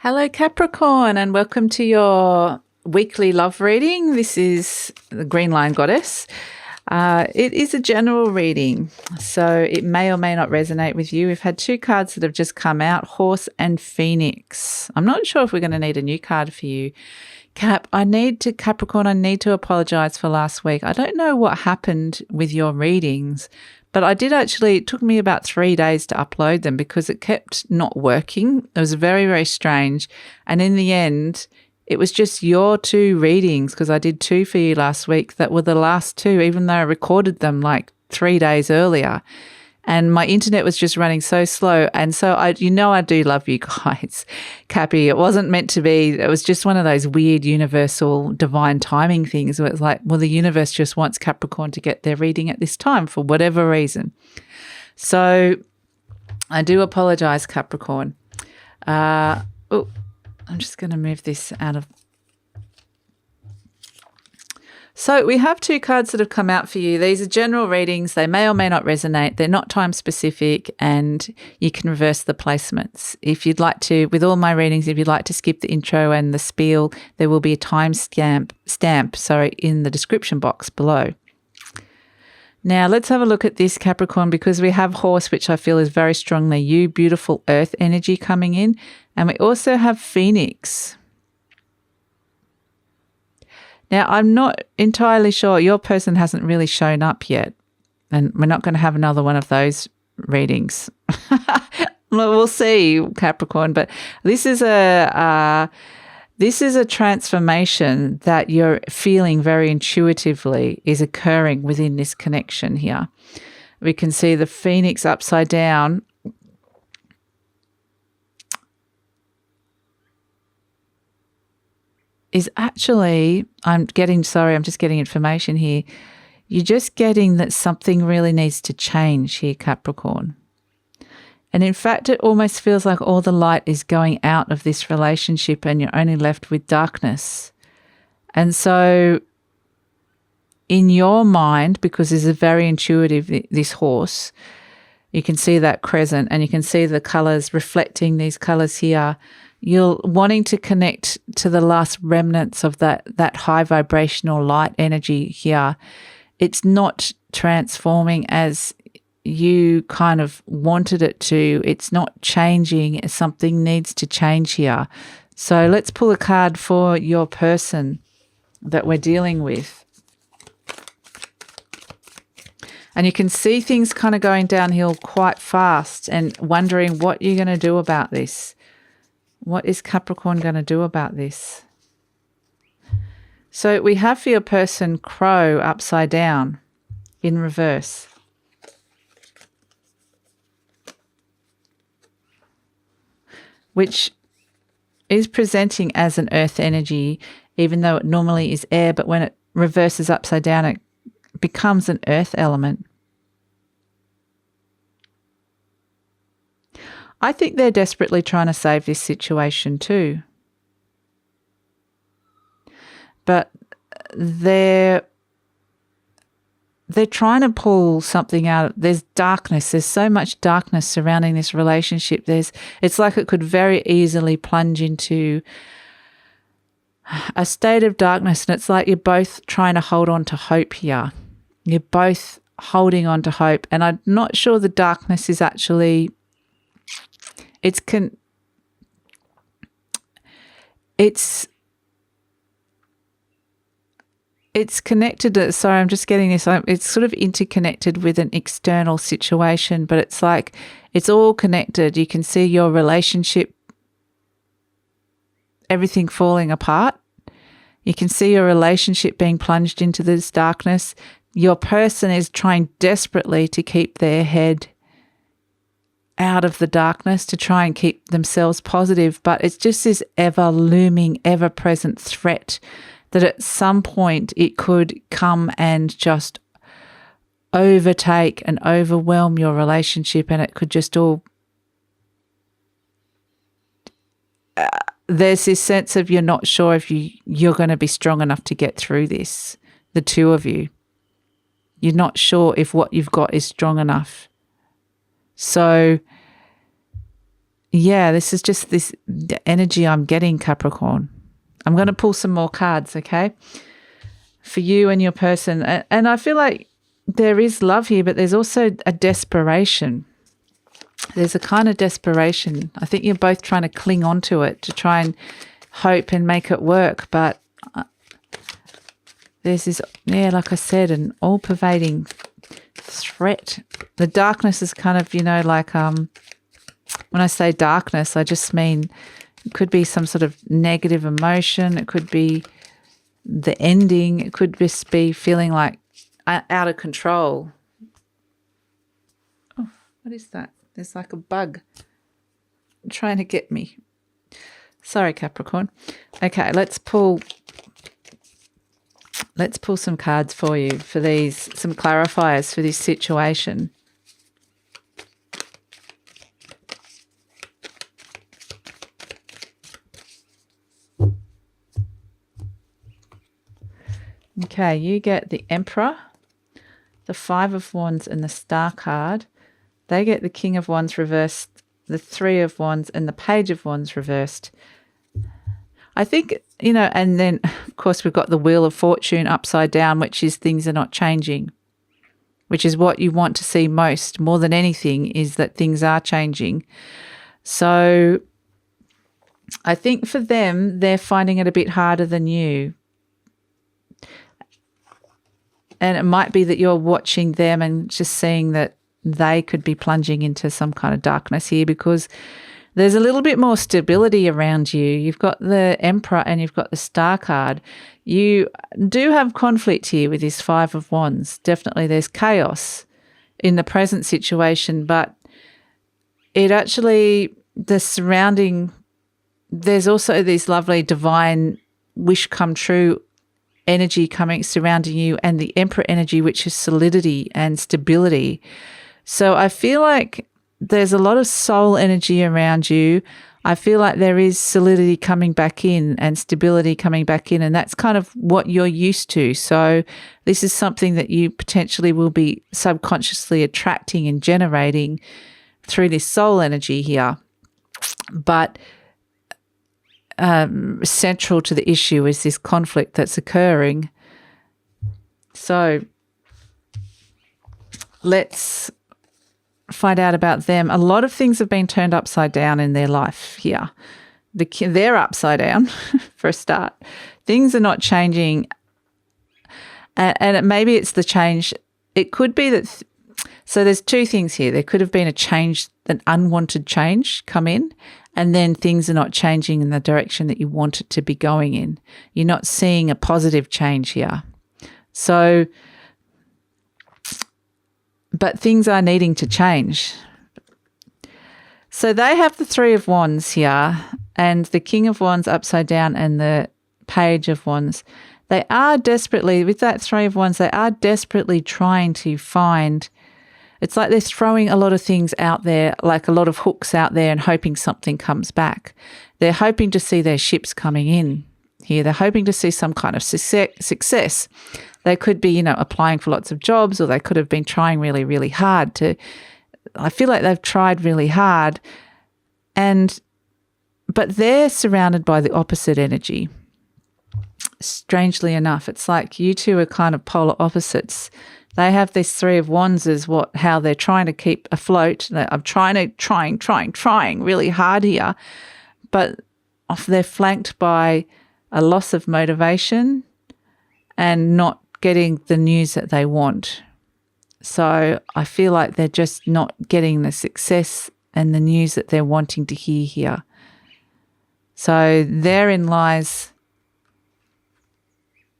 Hello, Capricorn, and welcome to your weekly love reading. This is the GreenLion Goddess. It is a general reading, so it may or may not resonate with you. We've had two cards that have just come out, Horse and Phoenix. I'm not sure if we're going to need a new card for you. Capricorn, I need to apologize for last week. I don't know what happened with your readings, but it took me about 3 days to upload them because it kept not working. It was very, very strange. And in the end, it was just your two readings, because I did two for you last week, that were the last two, even though I recorded them like 3 days earlier. And my internet was just running so slow. And so I do love you guys, Cappy. It wasn't meant to be. It was just one of those weird universal divine timing things where it's like, well, the universe just wants Capricorn to get their reading at this time for whatever reason. So I do apologize, Capricorn. I'm just going to move this out of... So we have two cards that have come out for you. These are general readings. They may or may not resonate. They're not time specific, and you can reverse the placements. If you'd like to, with all my readings, if you'd like to skip the intro and the spiel, there will be a time stamp in the description box below. Now let's have a look at this, Capricorn, because we have Horse, which I feel is very strongly you, beautiful earth energy coming in, and we also have Phoenix. Now, I'm not entirely sure. Your person hasn't really shown up yet, and we're not going to have another one of those readings. We'll see, Capricorn. But this is a transformation that you're feeling very intuitively is occurring within this connection here. We can see the Phoenix upside down. Is actually, I'm just getting information here. You're just getting that something really needs to change here, Capricorn. And in fact, it almost feels like all the light is going out of this relationship and you're only left with darkness. And so in your mind, because this is very intuitive, this horse, you can see that crescent and you can see the colors reflecting these colors here. You're wanting to connect to the last remnants of that high vibrational light energy here. It's not transforming as you kind of wanted it to. It's not changing. Something needs to change here. So let's pull a card for your person that we're dealing with. And you can see things kind of going downhill quite fast and wondering what you're going to do about this. What is Capricorn going to do about this? So we have for your person Crow upside down in reverse. Which is presenting as an earth energy, even though it normally is air, but when it reverses upside down, it becomes an earth element. I think they're desperately trying to save this situation too. But they're trying to pull something out. There's darkness. There's so much darkness surrounding this relationship. It's like it could very easily plunge into a state of darkness, and it's like you're both trying to hold on to hope here. You're both holding on to hope, and I'm not sure the darkness is actually... It's connected to, sorry, I'm just getting this, it's sort of interconnected with an external situation, but it's like it's all connected. You can see your relationship, everything falling apart. You can see your relationship being plunged into this darkness. Your person is trying desperately to keep their head out of the darkness, to try and keep themselves positive, but it's just this ever looming, ever present threat that at some point it could come and just overtake and overwhelm your relationship, and it could just all... there's this sense of you're not sure if you're going to be strong enough to get through this, the two of you. You're not sure if what you've got is strong enough. So yeah, this is just this energy I'm getting, Capricorn. I'm going to pull some more cards, okay, for you and your person. And I feel like there is love here, but there's also a desperation. There's a kind of desperation. I think you're both trying to cling on to it, to try and hope and make it work. But there's this, yeah, like I said, an all-pervading threat. The darkness is kind of, like when I say darkness, I just mean it could be some sort of negative emotion. It could be the ending. It could just be feeling like out of control. Oh, what is that? There's like a bug trying to get me. Sorry, Capricorn. Okay, let's pull some cards for you for these, some clarifiers for this situation. Okay, you get the Emperor, the Five of Wands, and the Star card. They get the King of Wands reversed, the Three of Wands, and the Page of Wands reversed. I think, and then, of course, we've got the Wheel of Fortune upside down, which is things are not changing, which is what you want to see most, more than anything, is that things are changing. So I think for them, they're finding it a bit harder than you. And it might be that you're watching them and just seeing that they could be plunging into some kind of darkness here, because there's a little bit more stability around you. You've got the Emperor and you've got the Star card. You do have conflict here with this Five of Wands. Definitely there's chaos in the present situation, but it actually, there's also this lovely divine wish come true energy surrounding you, and the Emperor energy, which is solidity and stability. So I feel like there's a lot of soul energy around you. I feel like there is solidity coming back in and stability coming back in, and that's kind of what you're used to. So this is something that you potentially will be subconsciously attracting and generating through this soul energy here. But central to the issue is this conflict that's occurring. So let's find out about them. A lot of things have been turned upside down in their life here. They're upside down for a start. Things are not changing, and maybe it's the change. It could be that. So there's two things here. There could have been a change, an unwanted change come in, and then things are not changing in the direction that you want it to be going in. You're not seeing a positive change here. So, but things are needing to change. So they have the Three of Wands here and the King of Wands upside down and the Page of Wands. They are desperately, with that Three of Wands, they are desperately trying to find. It's like they're throwing a lot of things out there, like a lot of hooks out there, and hoping something comes back. They're hoping to see their ships coming in here. They're hoping to see some kind of success. They could be, applying for lots of jobs, or they could have been trying really, really hard to. I feel like they've tried really hard, but they're surrounded by the opposite energy. Strangely enough, it's like you two are kind of polar opposites. They have this Three of Wands as how they're trying to keep afloat. I'm trying really hard here, but they're flanked by a loss of motivation and not getting the news that they want. So I feel like they're just not getting the success and the news that they're wanting to hear here. So therein lies,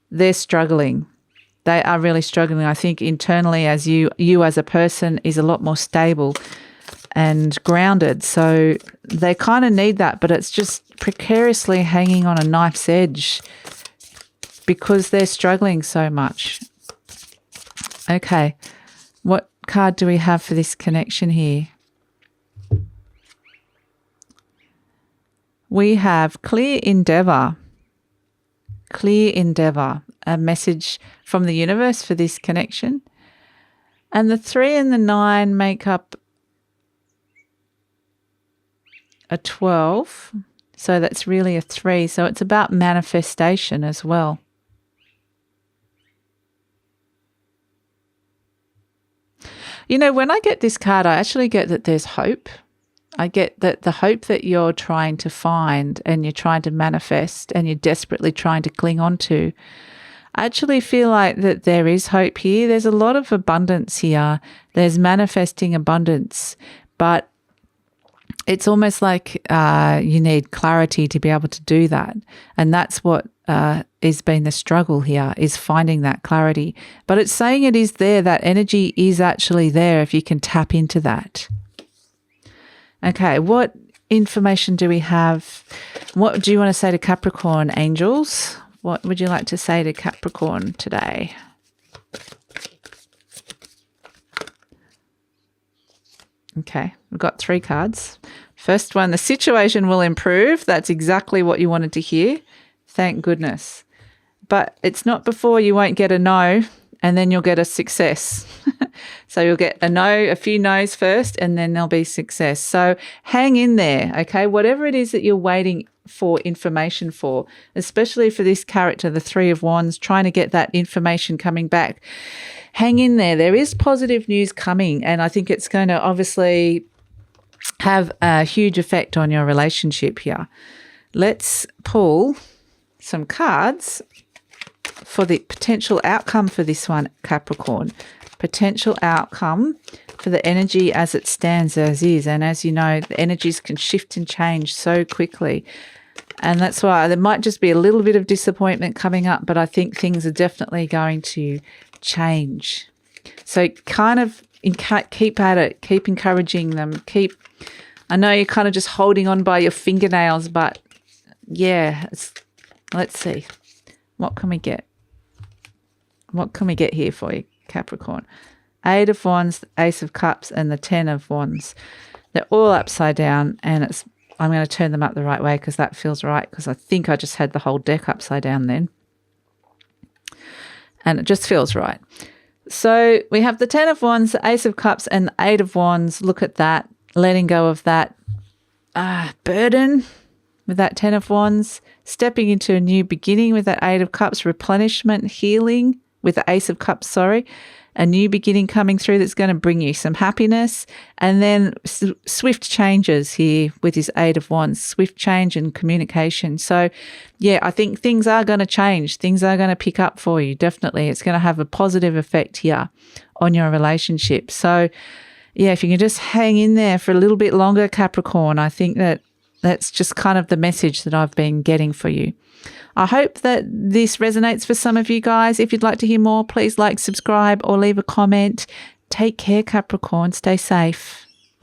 they're struggling. They are really struggling. I think internally, as you as a person is a lot more stable and grounded. So they kind of need that, but it's just precariously hanging on a knife's edge because they're struggling so much. Okay, what card do we have for this connection here? We have clear endeavor. Clear endeavor, a message from the universe for this connection. And the 3 and the 9 make up a 12. So that's really a 3. So it's about manifestation as well. You know, when I get this card, I actually get that there's hope. I get that the hope that you're trying to find and you're trying to manifest and you're desperately trying to cling on to. I actually feel like that there is hope here. There's a lot of abundance here. There's manifesting abundance, but it's almost like you need clarity to be able to do that. And that's what has been the struggle here, is finding that clarity. But it's saying it is there. That energy is actually there if you can tap into that. Okay, what information do we have? What do you want to say to Capricorn, angels? What would you like to say to Capricorn today? Okay, we've got 3 cards. First one, the situation will improve. That's exactly what you wanted to hear. Thank goodness. But it's not before you won't get a no, and then you'll get a success. So you'll get a no, a few no's first, and then there'll be success. So hang in there, okay? Whatever it is that you're waiting for information for, especially for this character, the 3 of Wands, trying to get that information coming back. Hang in there. There is positive news coming, and I think it's going to obviously have a huge effect on your relationship here. Let's pull some cards for the potential outcome for this one, Capricorn. Potential outcome for the energy as it stands, as is. And as you know, the energies can shift and change so quickly. And that's why there might just be a little bit of disappointment coming up, but I think things are definitely going to change. So kind of keep at it, keep encouraging them, I know you're kind of just holding on by your fingernails, but yeah, let's see. What can we get? What can we get here for you, Capricorn? 8 of Wands, the Ace of Cups, and the 10 of Wands. They're all upside down, and I'm going to turn them up the right way because that feels right, because I think I just had the whole deck upside down then. And it just feels right. So we have the 10 of Wands, the Ace of Cups, and the 8 of Wands. Look at that. Letting go of that burden with that 10 of Wands. Stepping into a new beginning with that 8 of Cups. Replenishment, healing with the Ace of Cups, sorry. A new beginning coming through that's going to bring you some happiness. And then swift changes here with his 8 of Wands. Swift change and communication. So, yeah, I think things are going to change. Things are going to pick up for you, definitely. It's going to have a positive effect here on your relationship. So, yeah, if you can just hang in there for a little bit longer, Capricorn, I think that's just kind of the message that I've been getting for you. I hope that this resonates for some of you guys. If you'd like to hear more, please like, subscribe, or leave a comment. Take care, Capricorn. Stay safe.